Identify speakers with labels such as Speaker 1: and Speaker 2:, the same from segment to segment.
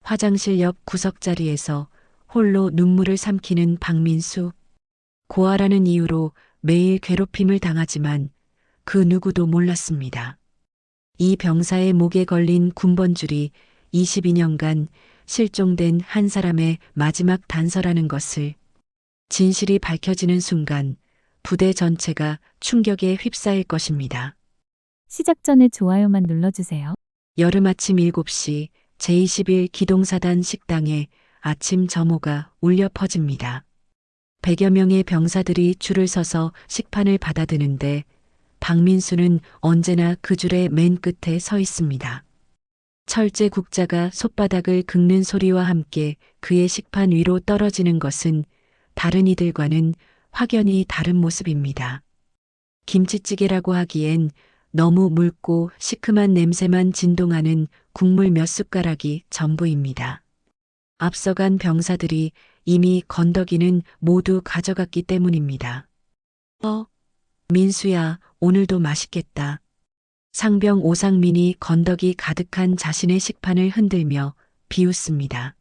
Speaker 1: 화장실 옆 구석자리에서 홀로 눈물을 삼키는 박민수. 고아라는 이유로 매일 괴롭힘을 당하지만 그 누구도 몰랐습니다. 이 병사의 목에 걸린 군번줄이 22년간 실종된 한 사람의 마지막 단서라는 것을. 진실이 밝혀지는 순간 부대 전체가 충격에 휩싸일 것입니다.
Speaker 2: 시작 전에 좋아요만 눌러주세요.
Speaker 1: 여름 아침 7시 제21 기동사단 식당에 아침 점호가 울려 퍼집니다. 100여 명의 병사들이 줄을 서서 식판을 받아드는데 박민수는 언제나 그 줄의 맨 끝에 서 있습니다. 철제 국자가 솥바닥을 긁는 소리와 함께 그의 식판 위로 떨어지는 것은 다른 이들과는 확연히 다른 모습입니다. 김치찌개라고 하기엔 너무 묽고 시큼한 냄새만 진동하는 국물 몇 숟가락이 전부입니다. 앞서간 병사들이 이미 건더기는 모두 가져갔기 때문입니다. 민수야, 오늘도 맛있겠다. 상병 오상민이 건더기 가득한 자신의 식판을 흔들며 비웃습니다.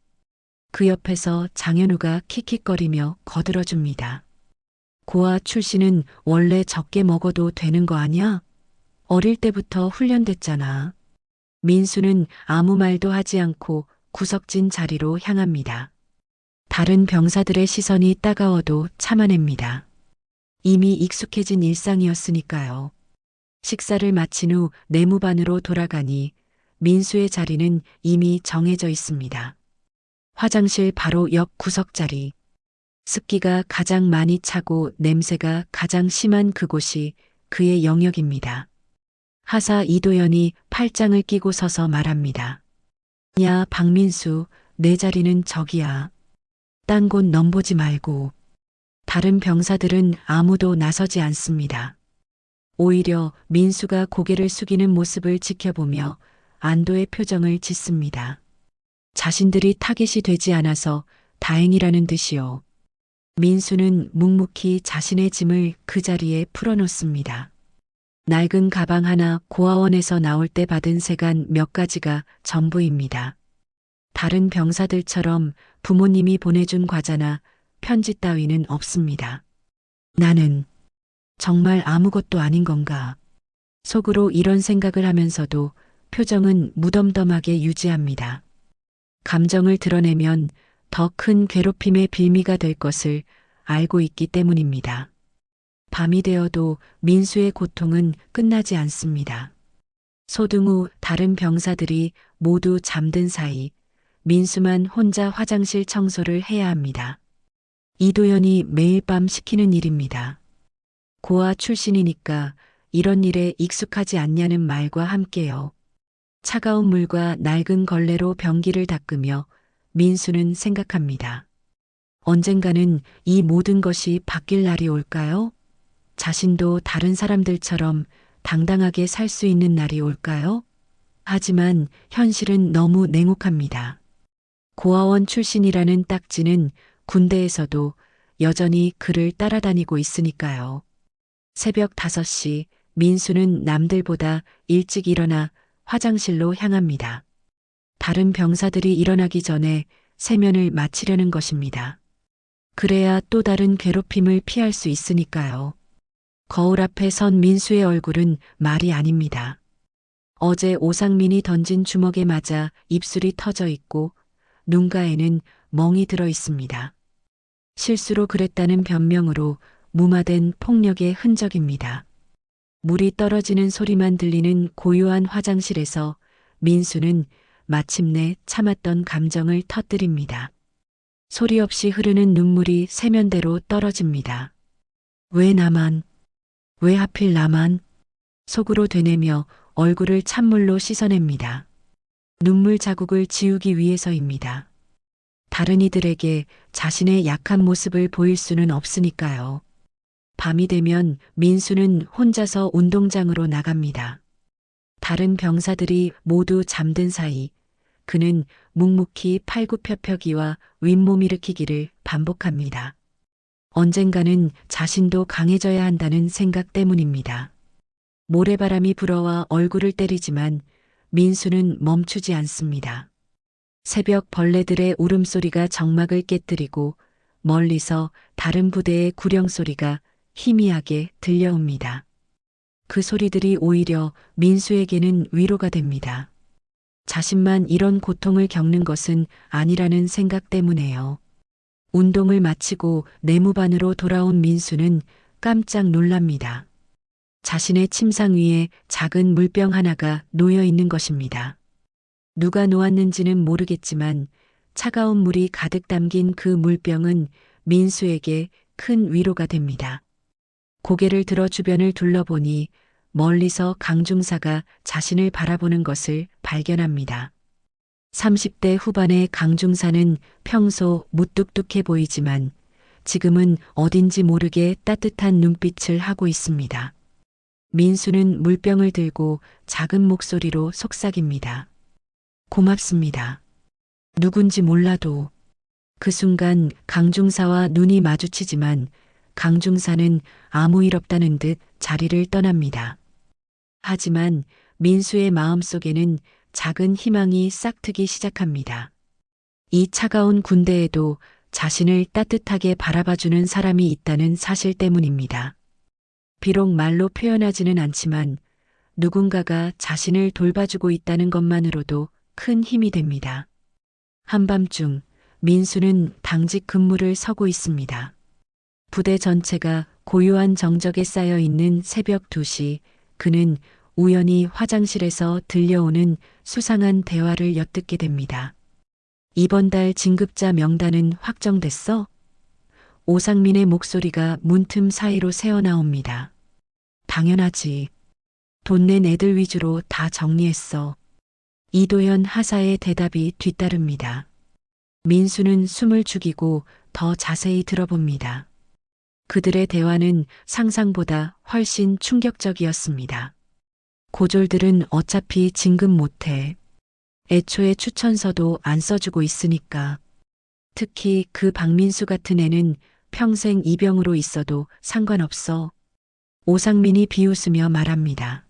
Speaker 1: 그 옆에서 장현우가 킥킥거리며 거들어줍니다. 고아 출신은 원래 적게 먹어도 되는 거 아니야? 어릴 때부터 훈련됐잖아. 민수는 아무 말도 하지 않고 구석진 자리로 향합니다. 다른 병사들의 시선이 따가워도 참아냅니다. 이미 익숙해진 일상이었으니까요. 식사를 마친 후 내무반으로 돌아가니 민수의 자리는 이미 정해져 있습니다. 화장실 바로 옆 구석자리. 습기가 가장 많이 차고 냄새가 가장 심한 그곳이 그의 영역입니다. 하사 이도연이 팔짱을 끼고 서서 말합니다. 야, 박민수, 내 자리는 저기야. 딴 곳 넘보지 말고. 다른 병사들은 아무도 나서지 않습니다. 오히려 민수가 고개를 숙이는 모습을 지켜보며 안도의 표정을 짓습니다. 자신들이 타깃이 되지 않아서 다행이라는 듯이요. 민수는 묵묵히 자신의 짐을 그 자리에 풀어놓습니다. 낡은 가방 하나 고아원에서 나올 때 받은 세간 몇 가지가 전부입니다. 다른 병사들처럼 부모님이 보내준 과자나 편지 따위는 없습니다. 나는 정말 아무것도 아닌 건가? 속으로 이런 생각을 하면서도 표정은 무덤덤하게 유지합니다. 감정을 드러내면 더 큰 괴롭힘의 빌미가 될 것을 알고 있기 때문입니다. 밤이 되어도 민수의 고통은 끝나지 않습니다. 소등 후 다른 병사들이 모두 잠든 사이 민수만 혼자 화장실 청소를 해야 합니다. 이도연이 매일 밤 시키는 일입니다. 고아 출신이니까 이런 일에 익숙하지 않냐는 말과 함께요. 차가운 물과 낡은 걸레로 변기를 닦으며 민수는 생각합니다. 언젠가는 이 모든 것이 바뀔 날이 올까요? 자신도 다른 사람들처럼 당당하게 살 수 있는 날이 올까요? 하지만 현실은 너무 냉혹합니다. 고아원 출신이라는 딱지는 군대에서도 여전히 그를 따라다니고 있으니까요. 새벽 5시 민수는 남들보다 일찍 일어나 화장실로 향합니다. 다른 병사들이 일어나기 전에 세면을 마치려는 것입니다. 그래야 또 다른 괴롭힘을 피할 수 있으니까요. 거울 앞에 선 민수의 얼굴은 말이 아닙니다. 어제 오상민이 던진 주먹에 맞아 입술이 터져 있고 눈가에는 멍이 들어 있습니다. 실수로 그랬다는 변명으로 무마된 폭력의 흔적입니다. 물이 떨어지는 소리만 들리는 고요한 화장실에서 민수는 마침내 참았던 감정을 터뜨립니다. 소리 없이 흐르는 눈물이 세면대로 떨어집니다. 왜 나만? 왜 하필 나만? 속으로 되뇌며 얼굴을 찬물로 씻어냅니다. 눈물 자국을 지우기 위해서입니다. 다른 이들에게 자신의 약한 모습을 보일 수는 없으니까요. 밤이 되면 민수는 혼자서 운동장으로 나갑니다. 다른 병사들이 모두 잠든 사이 그는 묵묵히 팔굽혀펴기와 윗몸 일으키기를 반복합니다. 언젠가는 자신도 강해져야 한다는 생각 때문입니다. 모래바람이 불어와 얼굴을 때리지만 민수는 멈추지 않습니다. 새벽 벌레들의 울음소리가 정막을 깨뜨리고 멀리서 다른 부대의 구령소리가 희미하게 들려옵니다. 그 소리들이 오히려 민수에게는 위로가 됩니다. 자신만 이런 고통을 겪는 것은 아니라는 생각 때문에요. 운동을 마치고 내무반으로 돌아온 민수는 깜짝 놀랍니다. 자신의 침상 위에 작은 물병 하나가 놓여 있는 것입니다. 누가 놓았는지는 모르겠지만 차가운 물이 가득 담긴 그 물병은 민수에게 큰 위로가 됩니다. 고개를 들어 주변을 둘러보니 멀리서 강중사가 자신을 바라보는 것을 발견합니다. 30대 후반의 강중사는 평소 무뚝뚝해 보이지만 지금은 어딘지 모르게 따뜻한 눈빛을 하고 있습니다. 민수는 물병을 들고 작은 목소리로 속삭입니다. 고맙습니다. 누군지 몰라도. 그 순간 강중사와 눈이 마주치지만 강중사는 아무 일 없다는 듯 자리를 떠납니다. 하지만 민수의 마음속에는 작은 희망이 싹트기 시작합니다. 이 차가운 군대에도 자신을 따뜻하게 바라봐주는 사람이 있다는 사실 때문입니다. 비록 말로 표현하지는 않지만 누군가가 자신을 돌봐주고 있다는 것만으로도 큰 힘이 됩니다. 한밤중 민수는 당직 근무를 서고 있습니다. 부대 전체가 고요한 정적에 쌓여 있는 새벽 2시, 그는 우연히 화장실에서 들려오는 수상한 대화를 엿듣게 됩니다. 이번 달 진급자 명단은 확정됐어? 오상민의 목소리가 문틈 사이로 새어나옵니다. 당연하지. 돈 낸 애들 위주로 다 정리했어. 이도현 하사의 대답이 뒤따릅니다. 민수는 숨을 죽이고 더 자세히 들어봅니다. 그들의 대화는 상상보다 훨씬 충격적이었습니다. 고졸들은 어차피 진급 못해. 애초에 추천서도 안 써주고 있으니까. 특히 그 박민수 같은 애는 평생 이병으로 있어도 상관없어. 오상민이 비웃으며 말합니다.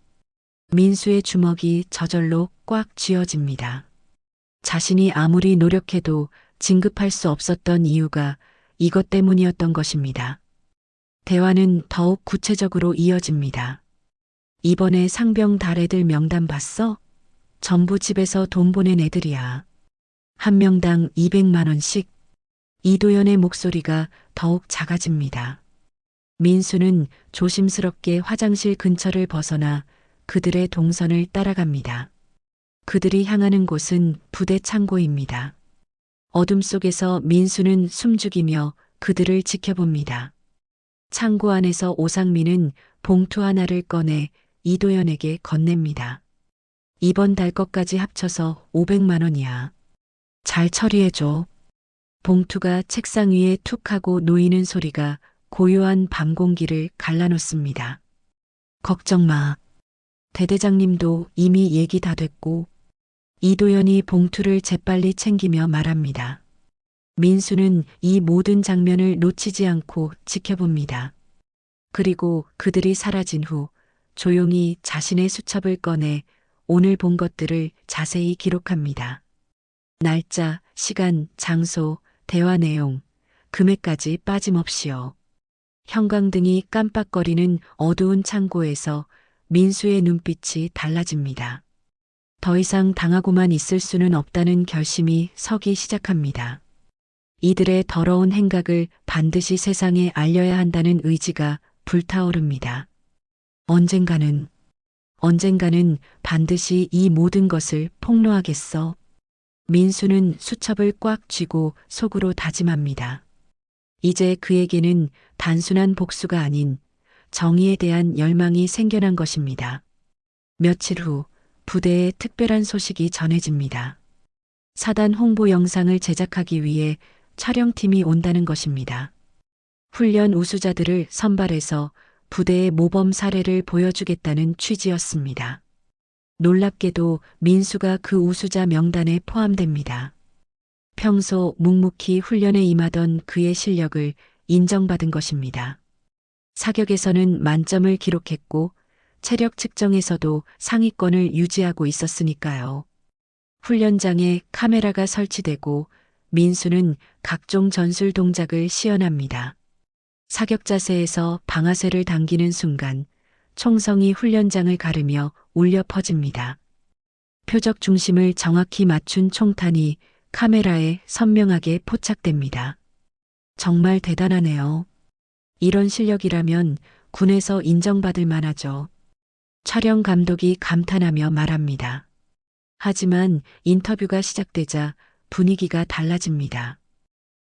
Speaker 1: 민수의 주먹이 저절로 꽉 쥐어집니다. 자신이 아무리 노력해도 진급할 수 없었던 이유가 이것 때문이었던 것입니다. 대화는 더욱 구체적으로 이어집니다. 이번에 상병 달 애들 명단 봤어? 전부 집에서 돈 보낸 애들이야. 한 명당 200만 원씩. 이도연의 목소리가 더욱 작아집니다. 민수는 조심스럽게 화장실 근처를 벗어나 그들의 동선을 따라갑니다. 그들이 향하는 곳은 부대 창고입니다. 어둠 속에서 민수는 숨죽이며 그들을 지켜봅니다. 창고 안에서 오상민은 봉투 하나를 꺼내 이도연에게 건넵니다. 이번 달 것까지 합쳐서 500만 원이야. 잘 처리해줘. 봉투가 책상 위에 툭 하고 놓이는 소리가 고요한 밤 공기를 갈라놓습니다. 걱정 마. 대대장님도 이미 얘기 다 됐고. 이도연이 봉투를 재빨리 챙기며 말합니다. 민수는 이 모든 장면을 놓치지 않고 지켜봅니다. 그리고 그들이 사라진 후 조용히 자신의 수첩을 꺼내 오늘 본 것들을 자세히 기록합니다. 날짜, 시간, 장소, 대화 내용, 금액까지 빠짐없이요. 형광등이 깜빡거리는 어두운 창고에서 민수의 눈빛이 달라집니다. 더 이상 당하고만 있을 수는 없다는 결심이 서기 시작합니다. 이들의 더러운 행각을 반드시 세상에 알려야 한다는 의지가 불타오릅니다. 언젠가는 반드시 이 모든 것을 폭로하겠어. 민수는 수첩을 꽉 쥐고 속으로 다짐합니다. 이제 그에게는 단순한 복수가 아닌 정의에 대한 열망이 생겨난 것입니다. 며칠 후 부대에 특별한 소식이 전해집니다. 사단 홍보 영상을 제작하기 위해 촬영팀이 온다는 것입니다. 훈련 우수자들을 선발해서 부대의 모범 사례를 보여주겠다는 취지였습니다. 놀랍게도 민수가 그 우수자 명단에 포함됩니다. 평소 묵묵히 훈련에 임하던 그의 실력을 인정받은 것입니다. 사격에서는 만점을 기록했고 체력 측정에서도 상위권을 유지하고 있었으니까요. 훈련장에 카메라가 설치되고 민수는 각종 전술 동작을 시연합니다. 사격 자세에서 방아쇠를 당기는 순간 총성이 훈련장을 가르며 울려 퍼집니다. 표적 중심을 정확히 맞춘 총탄이 카메라에 선명하게 포착됩니다. 정말 대단하네요. 이런 실력이라면 군에서 인정받을 만하죠. 촬영 감독이 감탄하며 말합니다. 하지만 인터뷰가 시작되자 분위기가 달라집니다.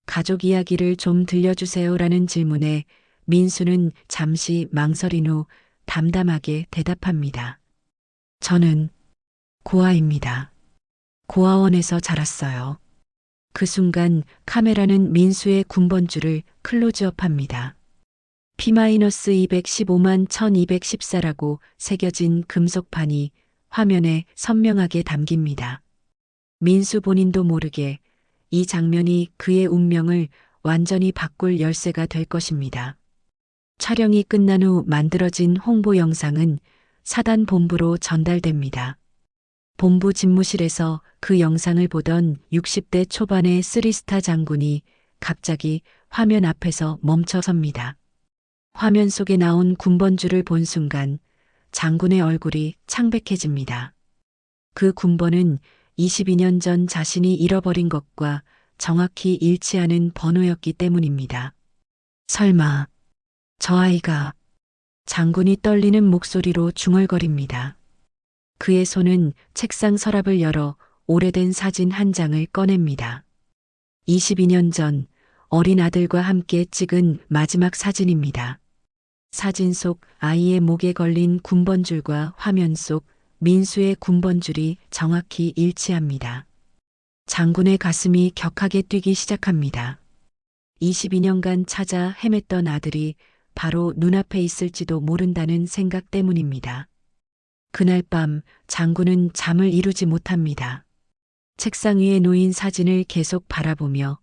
Speaker 1: 가족 이야기를 좀 들려주세요라는 질문에 민수는 잠시 망설인 후 담담하게 대답합니다. 저는 고아입니다. 고아원에서 자랐어요. 그 순간 카메라는 민수의 군번줄을 클로즈업합니다. P-215만 1214라고 새겨진 금속판이 화면에 선명하게 담깁니다. 민수 본인도 모르게 이 장면이 그의 운명을 완전히 바꿀 열쇠가 될 것입니다. 촬영이 끝난 후 만들어진 홍보 영상은 사단 본부로 전달됩니다. 본부 집무실에서 그 영상을 보던 60대 초반의 쓰리스타 장군이 갑자기 화면 앞에서 멈춰섭니다. 화면 속에 나온 군번줄을 본 순간 장군의 얼굴이 창백해집니다. 그 군번은 22년 전 자신이 잃어버린 것과 정확히 일치하는 번호였기 때문입니다. 설마 저 아이가... 장군이 떨리는 목소리로 중얼거립니다. 그의 손은 책상 서랍을 열어 오래된 사진 한 장을 꺼냅니다. 22년 전 어린 아들과 함께 찍은 마지막 사진입니다. 사진 속 아이의 목에 걸린 군번줄과 화면 속 민수의 군번줄이 정확히 일치합니다. 장군의 가슴이 격하게 뛰기 시작합니다. 22년간 찾아 헤맸던 아들이 바로 눈앞에 있을지도 모른다는 생각 때문입니다. 그날 밤 장군은 잠을 이루지 못합니다. 책상 위에 놓인 사진을 계속 바라보며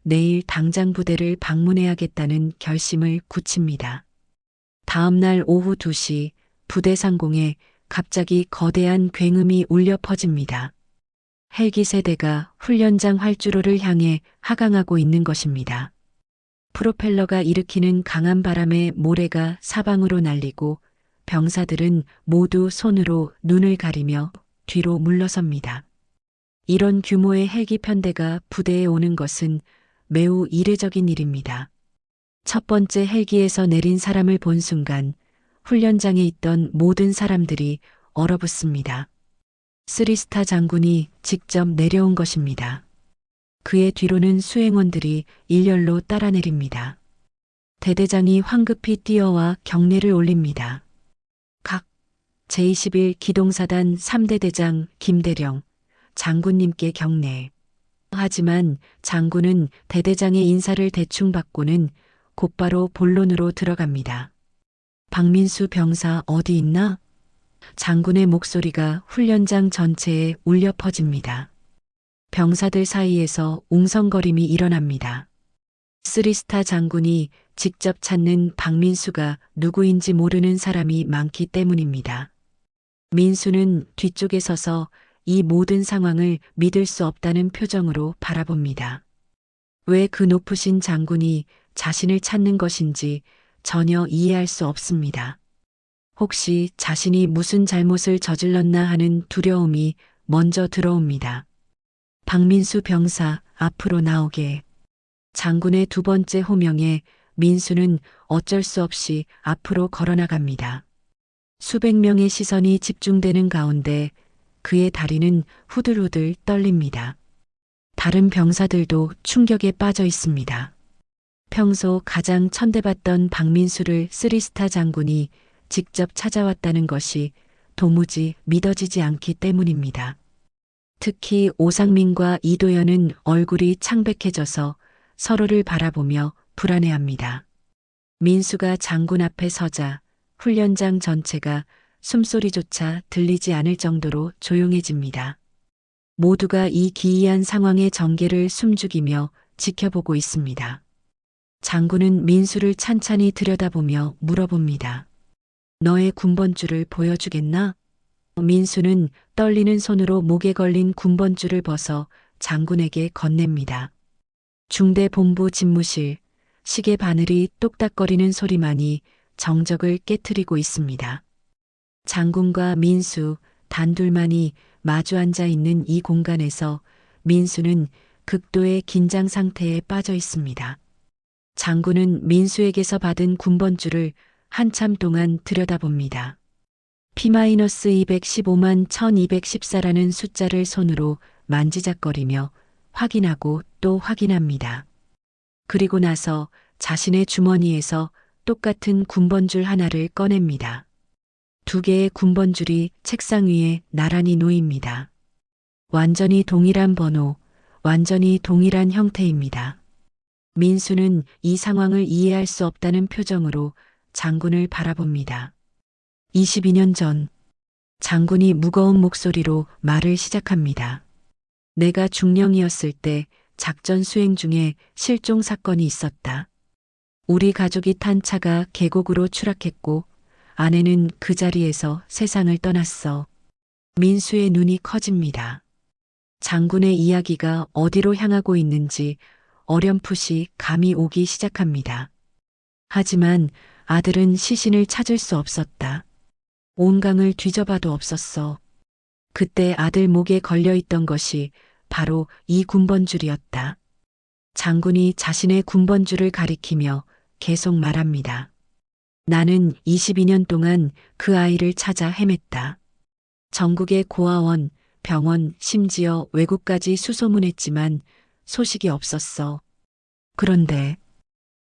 Speaker 1: 내일 당장 부대를 방문해야겠다는 결심을 굳힙니다. 다음 날 오후 2시 부대 상공에 갑자기 거대한 굉음이 울려 퍼집니다. 헬기 세대가 훈련장 활주로를 향해 하강하고 있는 것입니다. 프로펠러가 일으키는 강한 바람에 모래가 사방으로 날리고 병사들은 모두 손으로 눈을 가리며 뒤로 물러섭니다. 이런 규모의 헬기 편대가 부대에 오는 것은 매우 이례적인 일입니다. 첫 번째 헬기에서 내린 사람을 본 순간 훈련장에 있던 모든 사람들이 얼어붙습니다. 쓰리스타 장군이 직접 내려온 것입니다. 그의 뒤로는 수행원들이 일렬로 따라 내립니다. 대대장이 황급히 뛰어와 경례를 올립니다. 각 제21 기동사단 3대 대장 김대령 장군님께 경례. 하지만 장군은 대대장의 인사를 대충 받고는 곧바로 본론으로 들어갑니다. 박민수 병사 어디 있나? 장군의 목소리가 훈련장 전체에 울려 퍼집니다. 병사들 사이에서 웅성거림이 일어납니다. 쓰리스타 장군이 직접 찾는 박민수가 누구인지 모르는 사람이 많기 때문입니다. 민수는 뒤쪽에 서서 이 모든 상황을 믿을 수 없다는 표정으로 바라봅니다. 왜 그 높으신 장군이 자신을 찾는 것인지 전혀 이해할 수 없습니다. 혹시 자신이 무슨 잘못을 저질렀나 하는 두려움이 먼저 들어옵니다. 박민수 병사 앞으로 나오게. 장군의 두 번째 호명에 민수는 어쩔 수 없이 앞으로 걸어나갑니다. 수백 명의 시선이 집중되는 가운데 그의 다리는 후들후들 떨립니다. 다른 병사들도 충격에 빠져 있습니다. 평소 가장 천대받던 박민수를 쓰리스타 장군이 직접 찾아왔다는 것이 도무지 믿어지지 않기 때문입니다. 특히 오상민과 이도현은 얼굴이 창백해져서 서로를 바라보며 불안해합니다. 민수가 장군 앞에 서자 훈련장 전체가 숨소리조차 들리지 않을 정도로 조용해집니다. 모두가 이 기이한 상황의 전개를 숨죽이며 지켜보고 있습니다. 장군은 민수를 찬찬히 들여다보며 물어봅니다. 너의 군번줄을 보여주겠나? 민수는 떨리는 손으로 목에 걸린 군번줄을 벗어 장군에게 건넵니다. 중대본부 집무실, 시계 바늘이 똑딱거리는 소리만이 정적을 깨트리고 있습니다. 장군과 민수 단둘만이 마주 앉아 있는 이 공간에서 민수는 극도의 긴장 상태에 빠져 있습니다. 장군은 민수에게서 받은 군번줄을 한참 동안 들여다봅니다. P-215만 1214라는 숫자를 손으로 만지작거리며 확인하고 또 확인합니다. 그리고 나서 자신의 주머니에서 똑같은 군번줄 하나를 꺼냅니다. 두 개의 군번줄이 책상 위에 나란히 놓입니다. 완전히 동일한 번호, 완전히 동일한 형태입니다. 민수는 이 상황을 이해할 수 없다는 표정으로 장군을 바라봅니다. 22년 전, 장군이 무거운 목소리로 말을 시작합니다. 내가 중령이었을 때 작전 수행 중에 실종 사건이 있었다. 우리 가족이 탄 차가 계곡으로 추락했고 아내는 그 자리에서 세상을 떠났어. 민수의 눈이 커집니다. 장군의 이야기가 어디로 향하고 있는지 어렴풋이 감이 오기 시작합니다. 하지만 아들은 시신을 찾을 수 없었다. 온 강을 뒤져봐도 없었어. 그때 아들 목에 걸려있던 것이 바로 이 군번줄이었다. 장군이 자신의 군번줄을 가리키며 계속 말합니다. 나는 22년 동안 그 아이를 찾아 헤맸다. 전국의 고아원, 병원, 심지어 외국까지 수소문했지만 소식이 없었어. 그런데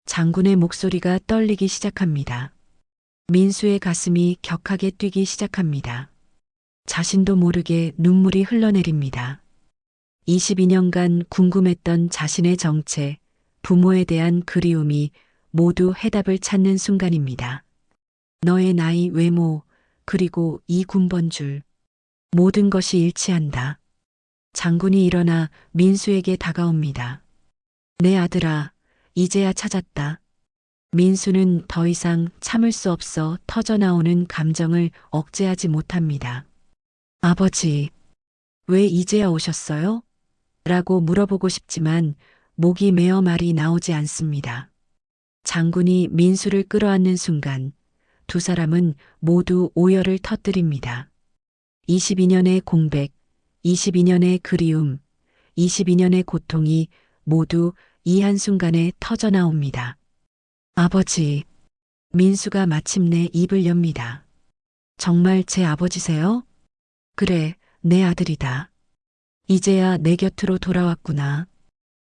Speaker 1: 장군의 목소리가 떨리기 시작합니다. 민수의 가슴이 격하게 뛰기 시작합니다. 자신도 모르게 눈물이 흘러내립니다. 22년간 궁금했던 자신의 정체, 부모에 대한 그리움이 모두 해답을 찾는 순간입니다. 너의 나이, 외모, 그리고 이 군번줄. 모든 것이 일치한다. 장군이 일어나 민수에게 다가옵니다. 내 아들아, 이제야 찾았다. 민수는 더 이상 참을 수 없어 터져나오는 감정을 억제하지 못합니다. 아버지, 왜 이제야 오셨어요? 라고 물어보고 싶지만 목이 메어 말이 나오지 않습니다. 장군이 민수를 끌어안는 순간 두 사람은 모두 오열을 터뜨립니다. 22년의 공백, 22년의 그리움, 22년의 고통이 모두 이 한순간에 터져나옵니다. 아버지, 민수가 마침내 입을 엽니다. 정말 제 아버지세요? 그래, 내 아들이다. 이제야 내 곁으로 돌아왔구나.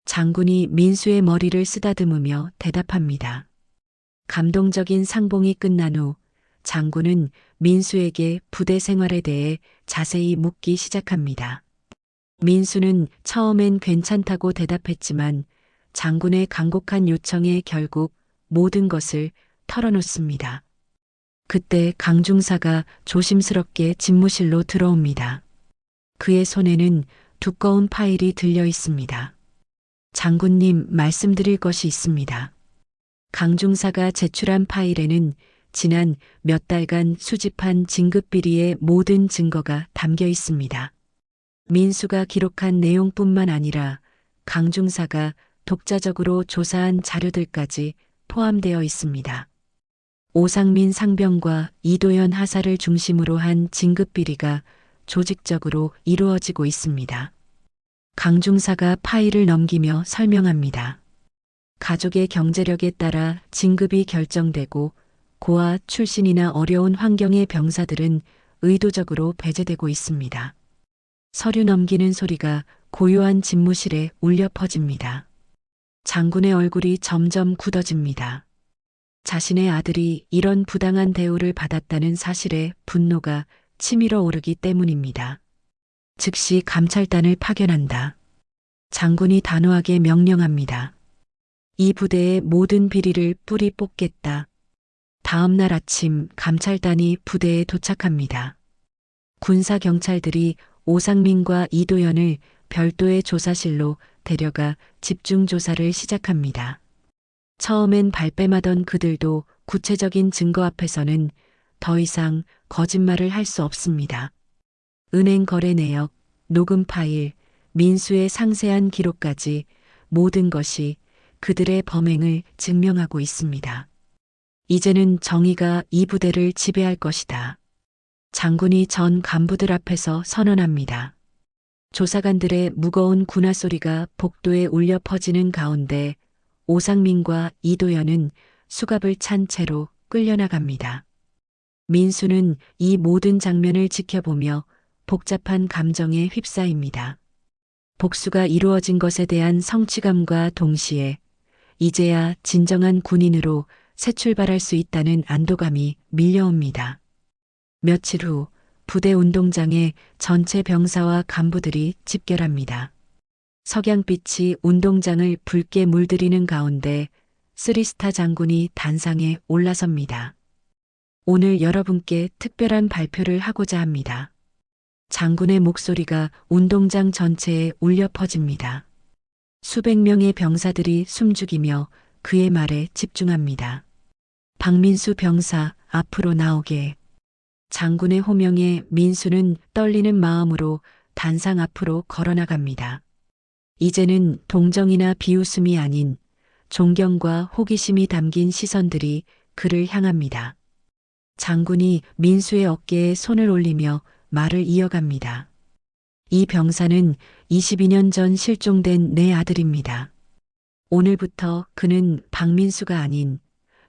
Speaker 1: 장군이 민수의 머리를 쓰다듬으며 대답합니다. 감동적인 상봉이 끝난 후 장군은 민수에게 부대 생활에 대해 자세히 묻기 시작합니다. 민수는 처음엔 괜찮다고 대답했지만 장군의 간곡한 요청에 결국 모든 것을 털어놓습니다. 그때 강중사가 조심스럽게 집무실로 들어옵니다. 그의 손에는 두꺼운 파일이 들려 있습니다. 장군님, 말씀드릴 것이 있습니다. 강중사가 제출한 파일에는 지난 몇 달간 수집한 진급비리의 모든 증거가 담겨 있습니다. 민수가 기록한 내용뿐만 아니라 강중사가 독자적으로 조사한 자료들까지 포함되어 있습니다. 오상민 상병과 이도현 하사를 중심으로 한 진급비리가 조직적으로 이루어지고 있습니다. 강중사가 파일을 넘기며 설명합니다. 가족의 경제력에 따라 진급이 결정되고 고아 출신이나 어려운 환경의 병사들은 의도적으로 배제되고 있습니다. 서류 넘기는 소리가 고요한 집무실에 울려 퍼집니다. 장군의 얼굴이 점점 굳어집니다. 자신의 아들이 이런 부당한 대우를 받았다는 사실에 분노가 치밀어 오르기 때문입니다. 즉시 감찰단을 파견한다. 장군이 단호하게 명령합니다. 이 부대의 모든 비리를 뿌리 뽑겠다. 다음 날 아침 감찰단이 부대에 도착합니다. 군사 경찰들이 오상민과 이도현을 별도의 조사실로 데려가 집중 조사를 시작합니다. 처음엔 발뺌하던 그들도 구체적인 증거 앞에서는 더 이상 거짓말을 할 수 없습니다. 은행 거래 내역, 녹음 파일, 민수의 상세한 기록까지 모든 것이 그들의 범행을 증명하고 있습니다. 이제는 정의가 이 부대를 지배할 것이다. 장군이 전 간부들 앞에서 선언합니다. 조사관들의 무거운 군화 소리가 복도에 울려 퍼지는 가운데 오상민과 이도연은 수갑을 찬 채로 끌려나갑니다. 민수는 이 모든 장면을 지켜보며 복잡한 감정에 휩싸입니다. 복수가 이루어진 것에 대한 성취감과 동시에 이제야 진정한 군인으로 새 출발할 수 있다는 안도감이 밀려옵니다. 며칠 후 부대 운동장에 전체 병사와 간부들이 집결합니다. 석양빛이 운동장을 붉게 물들이는 가운데 쓰리스타 장군이 단상에 올라섭니다. 오늘 여러분께 특별한 발표를 하고자 합니다. 장군의 목소리가 운동장 전체에 울려 퍼집니다. 수백 명의 병사들이 숨죽이며 그의 말에 집중합니다. 박민수 병사, 앞으로 나오게. 장군의 호명에 민수는 떨리는 마음으로 단상 앞으로 걸어나갑니다. 이제는 동정이나 비웃음이 아닌 존경과 호기심이 담긴 시선들이 그를 향합니다. 장군이 민수의 어깨에 손을 올리며 말을 이어갑니다. 이 병사는 22년 전 실종된 내 아들입니다. 오늘부터 그는 박민수가 아닌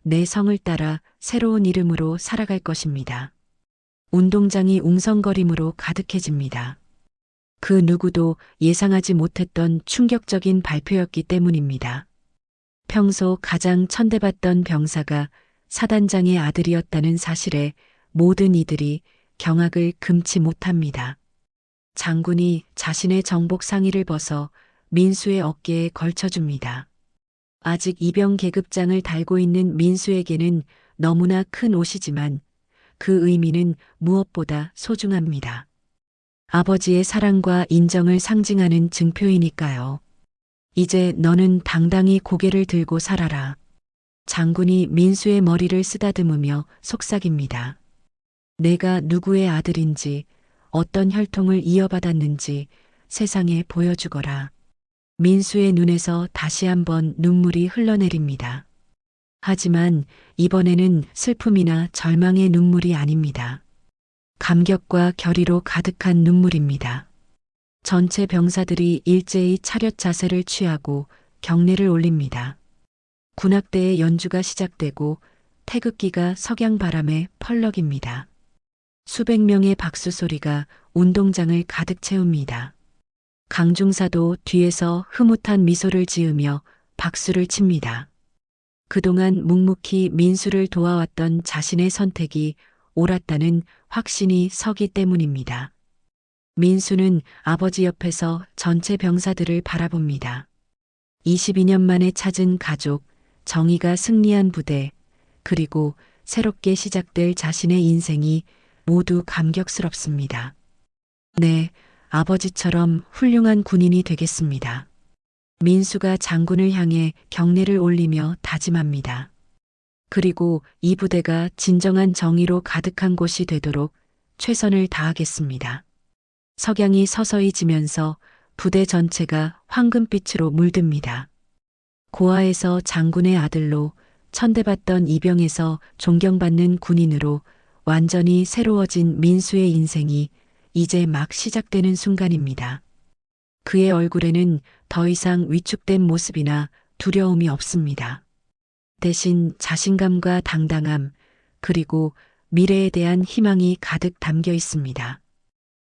Speaker 1: 내 성을 따라 새로운 이름으로 살아갈 것입니다. 운동장이 웅성거림으로 가득해집니다. 그 누구도 예상하지 못했던 충격적인 발표였기 때문입니다. 평소 가장 천대받던 병사가 사단장의 아들이었다는 사실에 모든 이들이 경악을 금치 못합니다. 장군이 자신의 정복 상의를 벗어 민수의 어깨에 걸쳐줍니다. 아직 이병 계급장을 달고 있는 민수에게는 너무나 큰 옷이지만 그 의미는 무엇보다 소중합니다. 아버지의 사랑과 인정을 상징하는 증표이니까요. 이제 너는 당당히 고개를 들고 살아라. 장군이 민수의 머리를 쓰다듬으며 속삭입니다. 내가 누구의 아들인지, 어떤 혈통을 이어받았는지 세상에 보여주거라. 민수의 눈에서 다시 한번 눈물이 흘러내립니다. 하지만 이번에는 슬픔이나 절망의 눈물이 아닙니다. 감격과 결의로 가득한 눈물입니다. 전체 병사들이 일제히 차렷 자세를 취하고 경례를 올립니다. 군악대의 연주가 시작되고 태극기가 석양바람에 펄럭입니다. 수백 명의 박수 소리가 운동장을 가득 채웁니다. 강중사도 뒤에서 흐뭇한 미소를 지으며 박수를 칩니다. 그동안 묵묵히 민수를 도와왔던 자신의 선택이 옳았다는 확신이 서기 때문입니다. 민수는 아버지 옆에서 전체 병사들을 바라봅니다. 22년 만에 찾은 가족, 정의가 승리한 부대, 그리고 새롭게 시작될 자신의 인생이 모두 감격스럽습니다. 네, 아버지처럼 훌륭한 군인이 되겠습니다. 민수가 장군을 향해 경례를 올리며 다짐합니다. 그리고 이 부대가 진정한 정의로 가득한 곳이 되도록 최선을 다하겠습니다. 석양이 서서히 지면서 부대 전체가 황금빛으로 물듭니다. 고아에서 장군의 아들로, 천대받던 이병에서 존경받는 군인으로 완전히 새로워진 민수의 인생이 이제 막 시작되는 순간입니다. 그의 얼굴에는 더 이상 위축된 모습이나 두려움이 없습니다. 대신 자신감과 당당함, 그리고 미래에 대한 희망이 가득 담겨 있습니다.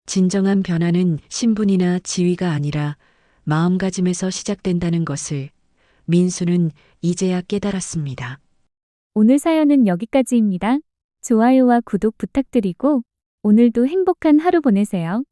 Speaker 1: 진정한 변화는 신분이나 지위가 아니라 마음가짐에서 시작된다는 것을 민수는 이제야 깨달았습니다.
Speaker 2: 오늘 사연은 여기까지입니다. 좋아요와 구독 부탁드리고 오늘도 행복한 하루 보내세요.